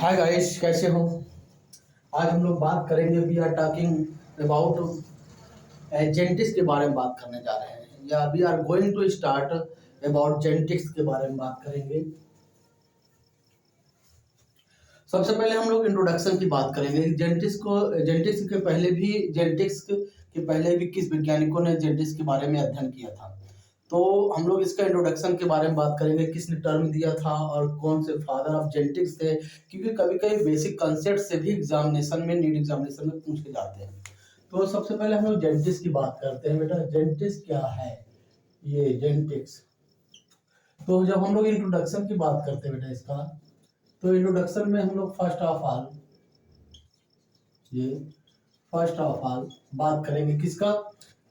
Hi guys, कैसे हो। आज हम लोग बात करेंगे, we are talking about genetics के बारे में बात करने जा रहे हैं, या we are going to start about genetics के बारे में बात करेंगे। सबसे पहले हम लोग इंट्रोडक्शन की बात करेंगे। जेनेटिक्स के पहले भी किस वैज्ञानिकों ने जेनेटिक्स के बारे में अध्ययन किया था। तो हम लोग इसका इंट्रोडक्शन के बारे में बात करेंगे, किसने टर्म दिया था और कौन से फादर ऑफ जेनेटिक्स थे, क्योंकि कभी कभी बेसिक कंसेप्ट से भी नीट एग्जामिनेशन में पूछे जाते हैं। तो सबसे पहले हम लोग जेनेटिक्स की बात करते हैं। बेटा, जेनेटिक्स क्या है? ये जेनेटिक्स, तो जब हम लोग इंट्रोडक्शन की बात करते हैं बेटा इसका, तो इंट्रोडक्शन में हम लोग फर्स्ट ऑफ ऑल बात करेंगे किसका,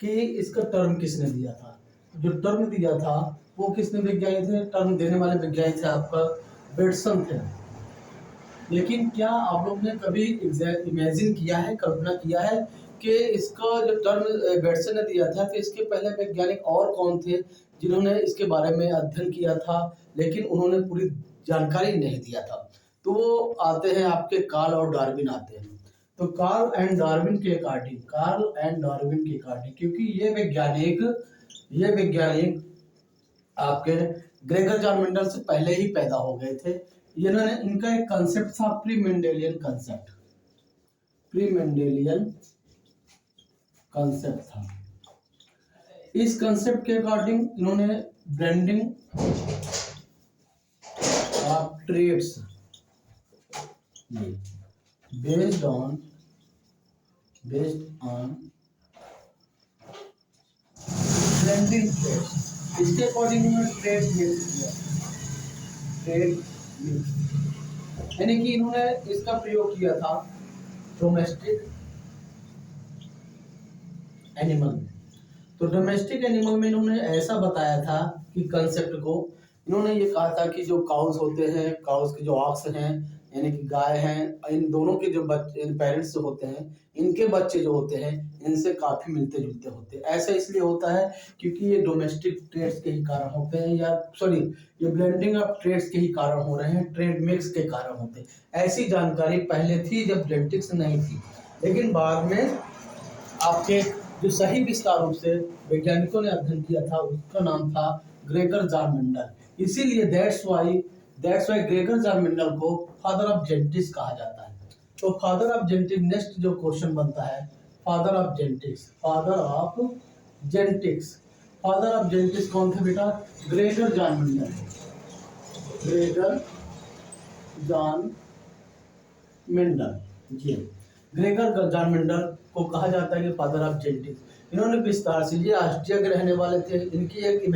कि इसका टर्म किसने दिया था। जो टर्म दिया था वो किसने वैज्ञानिक थे? टर्म देने वाले वैज्ञानिक थे आपका बेटसन थे। लेकिन क्या आप लोग ने कभी इमेजिन किया है, कल्पना किया है कि इसका जो टर्म बेटसन ने दिया था, तो इसके पहले वैज्ञानिक और कौन थे जिन्होंने इसके बारे में अध्ययन किया था, लेकिन उन्होंने पूरी जानकारी नहीं दिया था। तो वो आते हैं आपके कार्ल और डार्विन आते हैं। तो कार्ल एंड डार्विन के अकॉर्डिंग, क्योंकि ये वैज्ञानिक आपके ग्रेगर जॉन मेंडल से पहले ही पैदा हो गए थे। इनका एक कंसेप्ट था प्री मेंडेलियन कंसेप्ट था। इस कंसेप्ट के अकॉर्डिंग इन्होंने blending of traits based on blending traits, इसके अकॉर्डिंग उन्होंने ट्रेड मिक्स, यानी कि इन्होंने इसका प्रयोग किया था डोमेस्टिक एनिमल में। तो डोमेस्टिक एनिमल में इन्होंने ऐसा बताया था कि कंसेप्ट को इन्होंने ये कहा था कि जो काउस होते हैं, काउस के जो ऑक्स हैं यानी कि गाय हैं, इन दोनों के जो बच्चे, पेरेंट्स जो होते हैं, इनके बच्चे जो होते हैं इनसे काफी मिलते जुलते होते हैं। ऐसा इसलिए होता है क्योंकि ये डोमेस्टिक ट्रेड्स के ही कारण होते हैं, ये ब्लेंडिंग ऑफ ट्रेड्स के ही कारण हो रहे हैं, ट्रेड मिक्स के कारण होते हैं। ऐसी जानकारी पहले थी जब जेनेटिक्स नहीं थी, लेकिन बाद में आपके जो सही विस्तार रूप से वैज्ञानिकों ने अध्ययन किया था उसका नाम था ग्रेगर जॉन मेंडल। इसीलिए that's why Gregor John Mendel को फादर ऑफ जेनेटिक्स कहा जाता है। तो फादर ऑफ जेनेटिक्स, नेक्स्ट जो क्वेश्चन बनता है, फादर ऑफ जेनेटिक्स कौन थे बेटा? ग्रेगर जॉन मेंडल जी। ग्रेगर जॉन मेंडल को कहा जाता है कि फादर ऑफ जेनेटिक्स। इन्होंने विस्तार से, ये ऑस्ट्रिया के रहने वाले थे। इनकी एक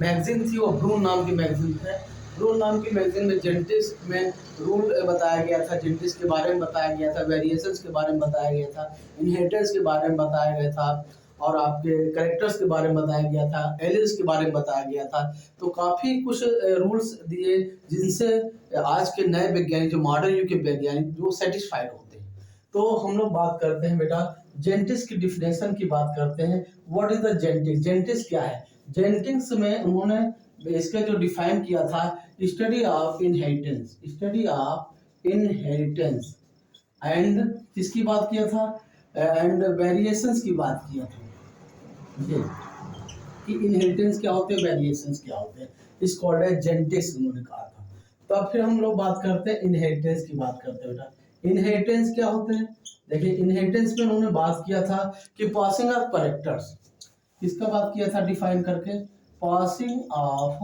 मैगजीन थी, वो ब्रून नाम की मैगजीन है। ब्रून नाम की मैगजीन में जेनेटिक्स में रूल बताया गया था, जेनेटिक्स के बारे में बताया गया था, वेरिएशंस के बारे में बताया गया था, इनहेरिटेंस के बारे में बताया गया था, और आपके कैरेक्टर्स के बारे में बताया गया था, एलिल्स के बारे में बताया गया था। तो काफ़ी कुछ रूल्स दिए जिनसे आज के नए वैज्ञानिक, जो मॉडर्न युग के वैज्ञानिक, जो सेटिस्फाइड होते हैं। तो हम लोग बात करते हैं बेटा जेनेटिक्स की डिफिनेशन की बात करते हैं। What is the genetics? Genetics क्या है? जेनेटिक्स में उन्होंने इसका जो डिफाइन किया था, स्टडी ऑफ इनहेरिटेंस एंड किसकी बात किया था? एंड वेरिएशंस की बात किया था। ये कि इनहेरिटेंस क्या होते हैं, वेरिएशंस क्या होते हैं, इस कॉल्ड है जेनेटिक्स उन्होंने कहा था। तो अब फिर हम लोग बात करते हैं इनहेरिटेंस की बात करते हैं बेटा। इनहेरिटेंस क्या होते हैं? देखिए, इनहेरिटेंस में उन्होंने बात किया था कि पासिंग ऑफ कैरेक्टर्स, किसका बात किया था डिफाइन करके? पासिंग ऑफ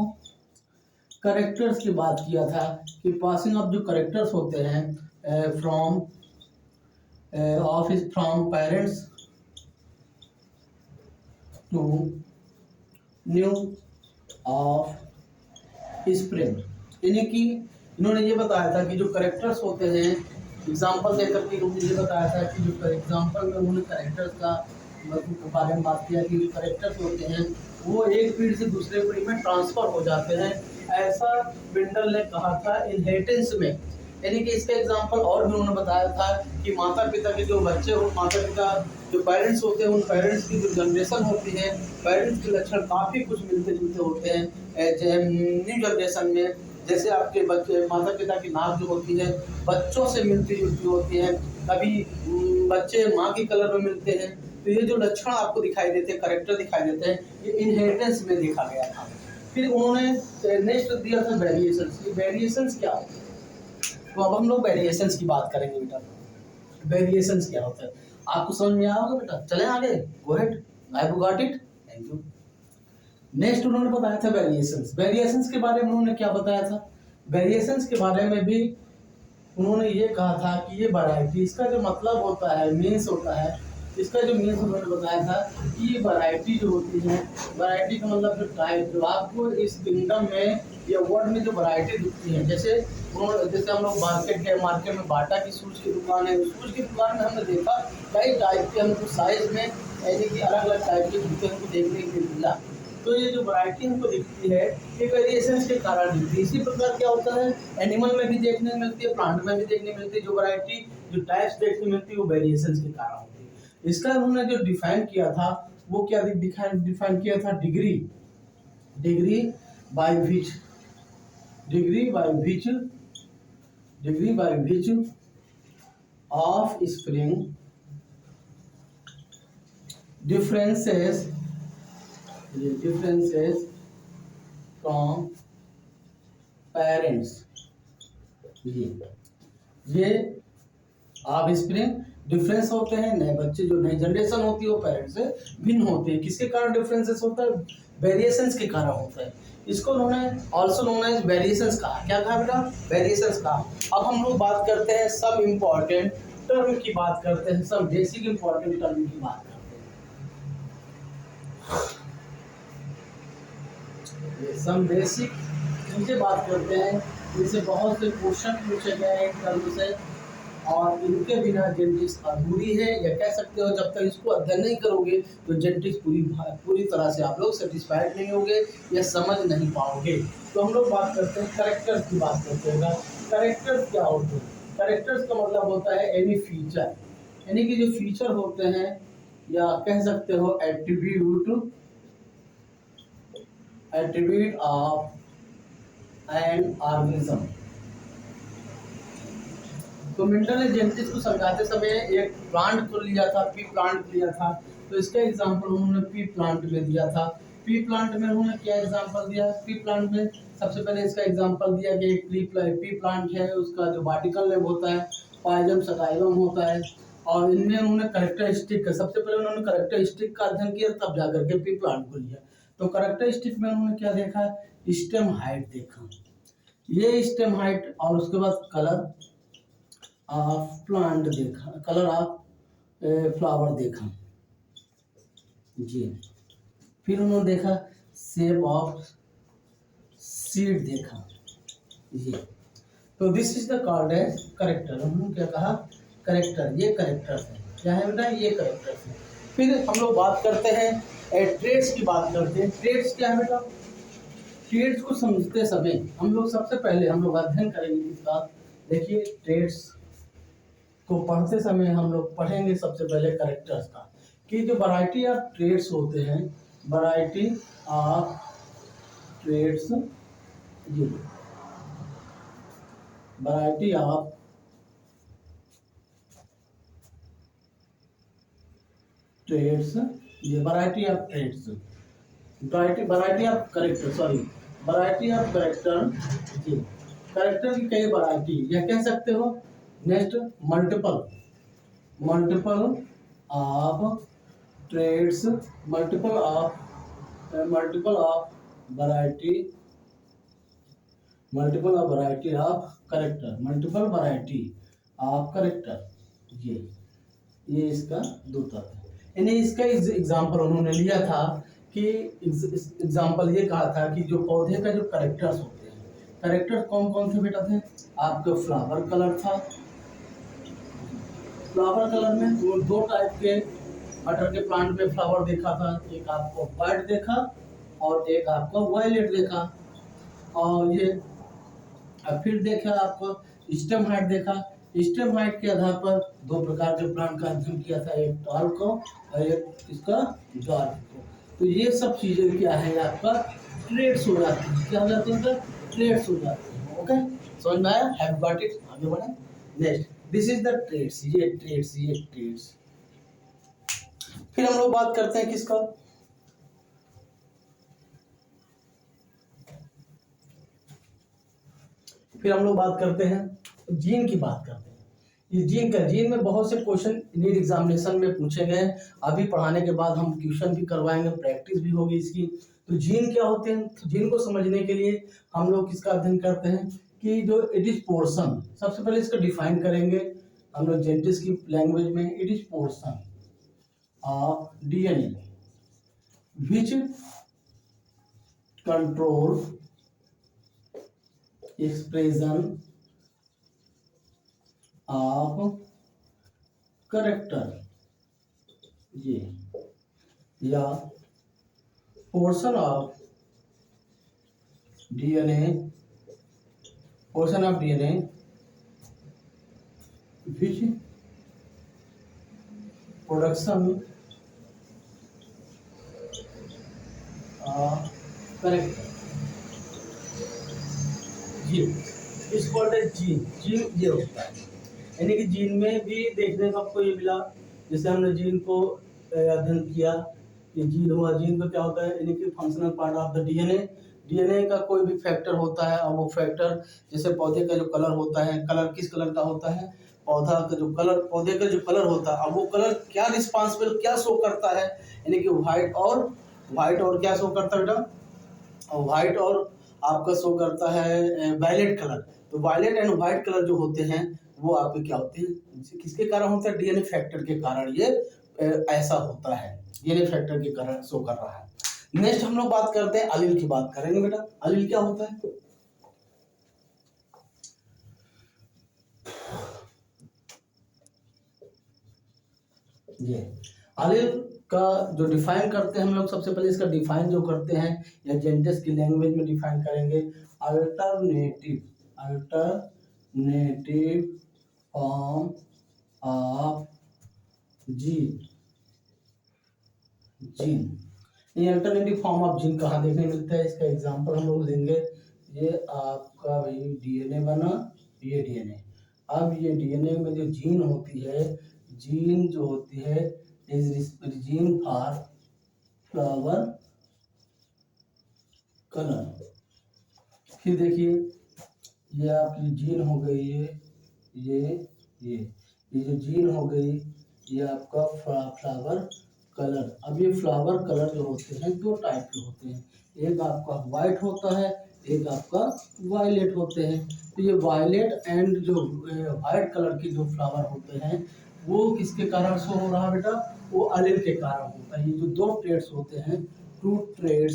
कैरेक्टर्स की बात किया था कि पासिंग ऑफ जो कैरेक्टर्स होते हैं from parents to new offspring, यानी कि इन्होंने ये बताया था कि जो कैरेक्टर्स होते हैं, एग्जाम्पल देकर के उन्होंने ये बताया था कि जो एग्जाम्पल में उन्होंने कैरेक्टर्स का बारे में बात किया कि जो कैरेक्टर्स होते हैं वो एक पीढ़ी से दूसरे पीढ़ी में ट्रांसफर हो जाते हैं। ऐसा मेंडल ने कहा था इनहेरिटेंस में, यानी कि इसका एग्जाम्पल और भी उन्होंने बताया था कि माता पिता के जो बच्चे हो, माता पिता जो पेरेंट्स होते हैं, उन पेरेंट्स की जो जनरेशन होती है, पेरेंट्स के लक्षण काफ़ी कुछ मिलते जुलते होते हैं न्यू जनरेशन में। जैसे आपके बच्चे माता पिता की नाक जो होती है बच्चों से मिलती जुलती होती है, कभी बच्चे माँ की कलर में मिलते हैं। तो ये जो लक्षण आपको दिखाई देते हैं, करेक्टर दिखाई देते हैं, ये इनहेरिटेंस में देखा गया था। फिर उन्होंने नेक्स्ट दिया था वेरिएशंस। ये वेरिएशंस क्या होते हैं? तो अब हम लोग वेरिएशंस की बात करेंगे बेटा। वेरिएशंस क्या होता है आपको समझ में आया होगा बेटा। चलें आगे, go ahead, I have got it, thank you. Next उन्होंने बताया था वेरिएशंस। वेरिएशंस के बारे में उन्होंने क्या बताया था? वेरिएशंस के बारे में भी उन्होंने ये कहा था कि ये वैरायटी, इसका जो मतलब होता है, मीन्स होता है, इसका जो मीन्स उन्होंने बताया था कि ये वैरायटी जो होती है, वैरायटी का मतलब जो टाइप, जो आपको इस किंगडम में या वर्ल्ड में जो वैरायटी दिखती है, जैसे हम लोग मार्केट गए, मार्केट में बाटा की शूज की दुकान है, शूज की दुकान में हमने देखा कई टाइप के हमको साइज में यानी कि अलग अलग टाइप के जूते हमको देखने को मिला। तो ये जो वैरायटी हमको दिखती है ये वेरिएशंस के कारण दिखती है। इसी प्रकार क्या होता है, एनिमल में भी देखने मिलती है, प्लांट में भी देखने मिलती है। जो वैरायटी, जो टाइप्स देखने मिलती है वो वेरिएशंस के कारण होती है। इसका उन्होंने जो डिफाइन किया था वो क्या डिफाइन किया था? Degree, degree by which, degree by which of spring differences from parents। ये आप स्प्रिंग डिफरेंस होते हैं, नए बच्चे जो नई जनरेशन होती है वो पेरेंट्स से भिन्न होते हैं। किसके कारण डिफरेंसेस होता है? वेरिएशंस के कारण होता है। इसको उन्होंने ऑल्सो नोन एज वेरिएशंस कहा। क्या कहा बेटा? वेरिएशंस कहा। अब हम लोग बात करते हैं सब इम्पोर्टेंट टर्म की बात करते हैं, सब बेसिक इम्पोर्टेंट टर्म की बात करते हैं। सब बेसिक इनसे बात करते हैं, इनसे बहुत से क्वेश्चन पूछे गए हैं टर्म से, और इनके बिना जेनेटिक्स अधूरी है, या कह सकते हो जब तक इसको अध्ययन नहीं करोगे तो जेनेटिक्स पूरी तरह से आप लोग सेटिस्फाइड नहीं होगे या समझ नहीं पाओगे। तो हम लोग बात करते हैं करेक्टर्स की बात करते हैं। करेक्टर्स क्या होते हैं? करेक्टर्स का मतलब होता है एनी फीचर, यानी कि जो फीचर होते हैं, या कह सकते हो एट्रीब्यूट ऑफ एन ऑर्गेनिज्म। तो मिल्टन ने जेनेटिक्स को समझाते समय एक प्लांट को लिया था, पी प्लांट लिया था। तो इसका एग्जांपल उन्होंने पी प्लांट में दिया था। पी प्लांट में उन्होंने क्या एग्जांपल दिया? पी प्लांट में सबसे पहले इसका एग्जांपल दिया कि एक पी प्लांट है, उसका जो वर्टिकल लेब होता है, पाइलम सटाइलम होता है, और इनमें उन्होंने करेक्टरिस्टिक का, सबसे पहले उन्होंने करेक्टरिस्टिक का अध्ययन किया, तब जाकर के पी प्लांट को लिया। तो करेक्टरिस्टिक में उन्होंने क्या देखा? स्टेम हाइट देखा, ये स्टेम हाइट, और उसके बाद कलर ऑफ प्लांट देखा, कलर ऑफ फ्लावर देखा जी। फिर उन्होंने देखा शेप ऑफ सीड देखा जी। तो this is the called as character. उन्होंने क्या कहा? करेक्टर। ये करेक्टर्स है। क्या है बेटा? ये करेक्टर्स है। फिर हम लोग बात करते हैं ट्रेड्स की बात करते हैं। ट्रेड्स क्या है बेटा? ट्रेड्स को समझते समय हम लोग सबसे पहले हम लोग अध्ययन करेंगे इसका। देखिए ट्रेड्स को पढ़ते समय हम लोग पढ़ेंगे सबसे पहले करेक्टर्स का, कि जो वैरायटी ऑफ ट्रेड्स होते हैं, वैरायटी ऑफ ट्रेड्स जी, वैरायटी ऑफ ट्रेड्स, ये variety of trades, variety of character, sorry variety of character जी। करेक्टर की कई वैरायटी, या कह सकते हो next multiple of trades, multiple of variety of character, multiple variety of character, ये इसका दो तत्व है। यानी इसका एग्जाम्पल उन्होंने लिया था कि एग्जाम्पल ये कहा था कि जो पौधे का जो करेक्टर्स होते हैं, करेक्टर कौन कौन से बेटा थे? आपका फ्लावर कलर था, फ्लावर कलर में वो दो टाइप के मटर के प्लांट पे फ्लावर देखा था, एक आपको वाइट देखा और एक आपको वायलेट देखा। और ये फिर देखा आपको स्टेम हाइट देखा। स्टेम हाइट के आधार पर दो प्रकार के प्लांट का अध्ययन किया था, एक टॉल को और एक इसका डार्क को। तो ये सब चीजें क्या है आपका ट्रेड्स हो जाती है। क्या हो जाती है? ट्रेड्स हो जाती है। ओके, समझ में आया? Have got it? आगे बढ़े। Next, this is the traits, ये ट्रेड्स। फिर हम लोग बात करते हैं किसका, फिर हम लोग बात करते हैं जीन की बात करते हैं। ये जीन में बहुत से क्वेश्चन नीट एग्जामिनेशन में पूछे गए। अभी पढ़ाने के बाद हम ट्यूशन भी करवाएंगे, प्रैक्टिस भी होगी इसकी। तो जीन क्या होते हैं, तो जीन को समझने के लिए हम लोग किसका अध्ययन करते हैं कि जो इट इज पोर्शन, सबसे पहले इसका डिफाइन करेंगे हम लोग जेनेटिक्स की लैंग्वेज में। It is portion of DNA which control expression of character, ये या portion of DNA which production of character, is called as gene. Gene ये होता है, यानी कि जीन में भी देखने को आपको ये मिला, जैसे हमने जीन को अध्ययन किया, ये जीन हुआ। जीन का क्या होता है, यानी कि functional part of the DNA. DNA का कोई भी फैक्टर होता है, और वो फैक्टर जैसे पौधे का जो कलर होता है, कलर किस कलर का होता है, पौधा का जो कलर, पौधे का जो कलर होता है, अब वो कलर क्या रिस्पॉन्सिबल क्या शो करता है, यानी कि व्हाइट और क्या शो करता है बेटा, व्हाइट और आपका शो करता है वायलेट कलर। तो वायलेट एंड व्हाइट कलर जो होते हैं वो आपके क्या होते हैं, किसके कारण होता है, डीएनए फैक्टर के कारण ये ऐसा होता है, डीएनए फैक्टर के कारण शो कर रहा है। नेक्स्ट हम लोग बात करते हैं अलील की बात करेंगे बेटा। अलील क्या होता है, ये अलील का जो डिफाइन करते हैं हम लोग, सबसे पहले इसका डिफाइन जो करते हैं या जेनेटिक्स की लैंग्वेज में डिफाइन करेंगे, अल्टरनेटिव फॉर्म ऑफ जीन। ये अल्टरनेटिव फॉर्म ऑफ जीन कहाँ देखने मिलता है, इसका एग्जांपल हम लोग लेंगे। ये आपका भाई डीएनए बना, ये डीएनए। अब ये डीएनए में जो जीन होती है, जीन जो होती है is gene for flower colour. फिर देखिए ये आपकी जीन हो गई है, ये जो जीन हो गई ये आपका फ्लावर कलर। अब ये फ्लावर कलर जो होते हैं दो टाइप के होते हैं, एक आपका वाइट होता है, एक आपका वायलेट होते हैं। तो ये वायलेट एंड जो वाइट कलर के जो फ्लावर होते हैं वो किसके कारण शो हो रहा है बेटा, वो अलील के कारण होता है। ये जो दो ट्रेड्स होते हैं, टू ट्रेड्स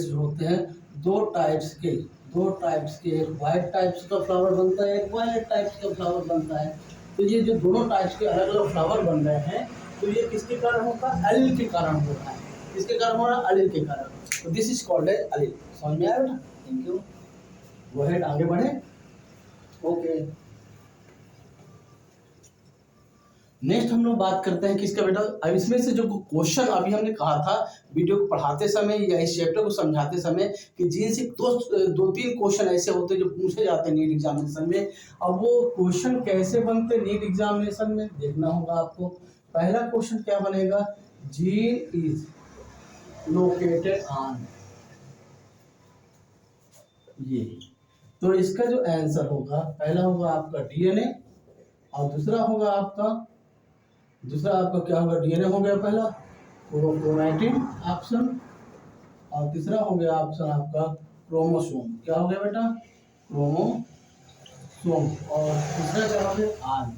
जो होते हैं, दो टाइप्स के, एक वाइट टाइप्स का फ्लावर बनता है, एक वायलेट टाइप्स का फ्लावर बनता है। तो ये जो दोनों टाइप्स के अलग अलग फ्लावर बन रहे हैं, तो ये किसके कारण होता है, अलील के कारण हो रहा है। किसके कारण हो रहा है, अलील के कारण। तो दिस इज कॉल्ड एज अलील। समझ में आया बेटा? Thank you. गो अहेड, आगे बढ़े। ओके, नेक्स्ट हम लोग बात करते हैं किसका बेटा, अब इसमें से जो क्वेश्चन अभी हमने कहा था वीडियो को पढ़ाते समय या इस चैप्टर को समझाते समय कि जीन से दो तीन क्वेश्चन ऐसे होते हैं जो पूछे जाते हैं नीट एग्जामिनेशन में। अब वो क्वेश्चन कैसे बनते हैं नीट एग्जामिनेशन में देखना होगा आपको। पहला क्वेश्चन क्या बनेगा, जीन इज लोकेटेड ऑन, ये। तो इसका जो आंसर होगा, पहला होगा आपका डीएनए, और दूसरा आपका क्या होगा, डीएनए हो गया पहला, क्रोमैटिन ऑप्शन, और तीसरा हो गया ऑप्शन आपका क्रोमोसोम। क्या हो गया बेटा, क्रोमोसोम, और तीसरा क्या हो गया, आल।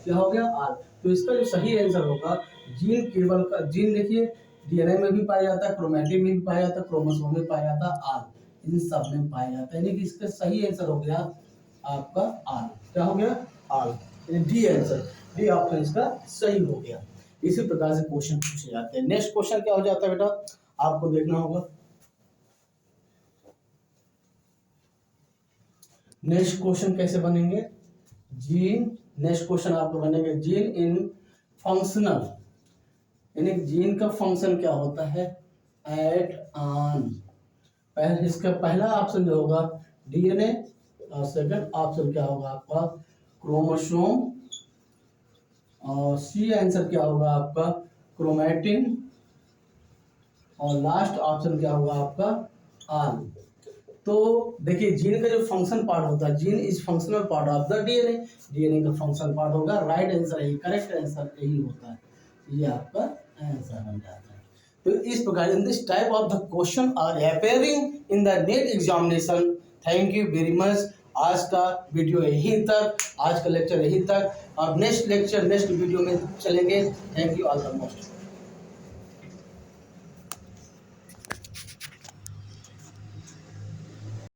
क्या हो गया, आल। तो इसका जो सही आंसर होगा, जीन केवल का, जीन देखिए डीएनए में भी पाया जाता है, क्रोमैटिन में भी पाया जाता है, क्रोमोसोम में पाया जाता है, आल इन सब में पाया जाता है। यानी कि इसका सही आंसर हो गया आपका आल। क्या हो गया, आल। डी आंसर, डी ऑप्शन इसका सही हो गया। इसी प्रकार से क्वेश्चन पूछे जाते हैं। नेक्स्ट क्वेश्चन क्या हो जाता है बेटा, आपको देखना होगा। नेक्स्ट क्वेश्चन कैसे बनेंगे, जीन, नेक्स्ट क्वेश्चन आपको बनेंगे जीन इन फंक्शनल, यानी जीन का फंक्शन क्या होता है, एट ऑन इसका पहला ऑप्शन जो होगा डीएनए और सेकंड ऑप्शन क्या होगा आपका क्रोमोसोम और सी आंसर क्या होगा आपका क्रोमैटिन और लास्ट ऑप्शन क्या होगा आपका आल। तो देखिए जीन का जो फंक्शन पार्ट होता है, gene is functional part of the DNA, DNA का फंक्शन पार्ट होगा। राइट आंसर यही, करेक्ट आंसर यही होता है, ये आपका आंसर बन जाता है। तो इस प्रकार in this type of the question are appearing in the NET examination. Thank you very much. आज का वीडियो यहीं तक, आज का लेक्चर यहीं तक। अब नेक्स्ट लेक्चर नेक्स्ट वीडियो में चलेंगे। Thank you all the most.